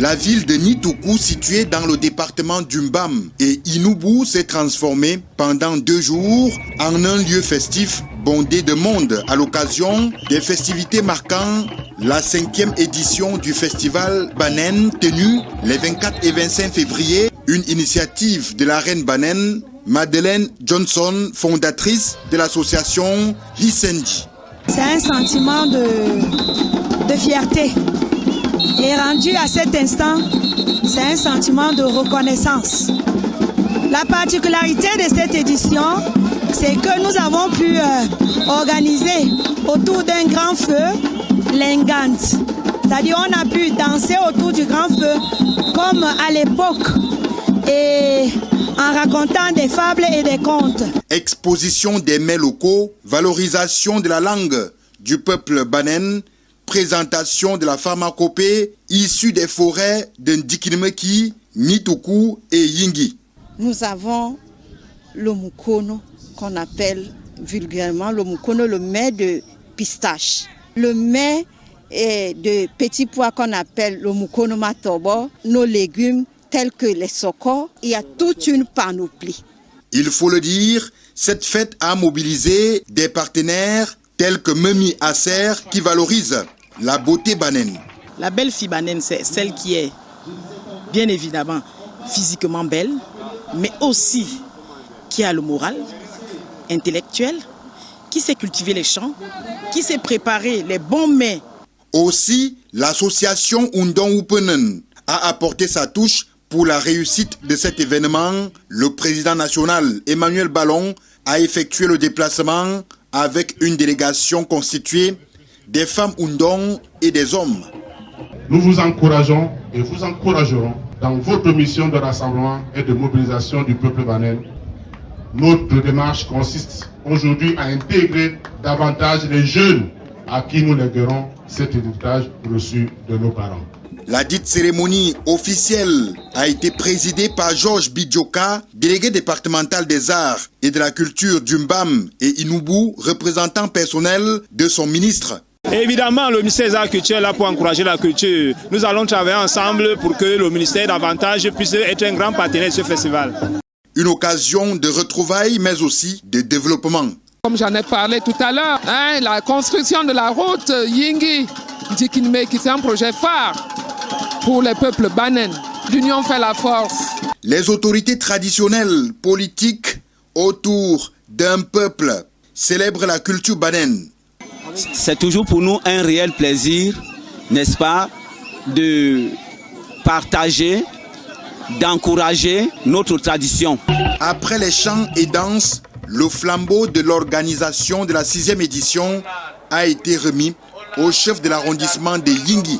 La ville de Nitoukou, située dans le département d'Umbam et Inubu, s'est transformée pendant 2 jours en un lieu festif bondé de monde à l'occasion des festivités marquant la 5e édition du festival Banen tenue les 24 et 25 février, une initiative de la reine Banen, Madeleine Johnson, fondatrice de l'association Lisendi. C'est un sentiment de fierté. Et rendu à cet instant, c'est un sentiment de reconnaissance. La particularité de cette édition, c'est que nous avons pu organiser autour d'un grand feu l'engant. C'est-à-dire on a pu danser autour du grand feu comme à l'époque et en racontant des fables et des contes. Exposition des mets locaux, valorisation de la langue du peuple Banen, présentation de la pharmacopée issue des forêts de Ndikinmeki, Nitoukou et Yingi. Nous avons le mukono qu'on appelle vulgairement le mukono, le mets de pistache. Le mets de petits pois qu'on appelle le mukono matobo, nos légumes tels que les sokos, il y a toute une panoplie. Il faut le dire, cette fête a mobilisé des partenaires tels que Memi Acer qui valorise la beauté Banen. La belle fille Banen, c'est celle qui est bien évidemment physiquement belle, mais aussi qui a le moral intellectuel, qui sait cultiver les champs, qui sait préparer les bons mets. Aussi, l'association Undong Upenen a apporté sa touche pour la réussite de cet événement. Le président national Emmanuel Ballon a effectué le déplacement avec une délégation constituée des femmes Undong et des hommes. Nous vous encourageons et vous encouragerons dans votre mission de rassemblement et de mobilisation du peuple Banen. Notre démarche consiste aujourd'hui à intégrer davantage les jeunes à qui nous léguerons cet héritage reçu de nos parents. La dite cérémonie officielle a été présidée par Georges Bidjoka, délégué départemental des arts et de la culture d'Umbam et Inubu, représentant personnel de son ministre. Évidemment, le ministère des Arts et Culture est là pour encourager la culture. Nous allons travailler ensemble pour que le ministère davantage puisse être un grand partenaire de ce festival. Une occasion de retrouvailles, mais aussi de développement. Comme j'en ai parlé tout à l'heure, la construction de la route Yingi-Ndikinmeki, c'est un projet phare pour les peuples Banen. L'union fait la force. Les autorités traditionnelles, politiques autour d'un peuple célèbrent la culture Banen. C'est toujours pour nous un réel plaisir, n'est-ce pas, de partager, d'encourager notre tradition. Après les chants et danses, le flambeau de l'organisation de la 6e édition a été remis au chef de l'arrondissement de Yingi.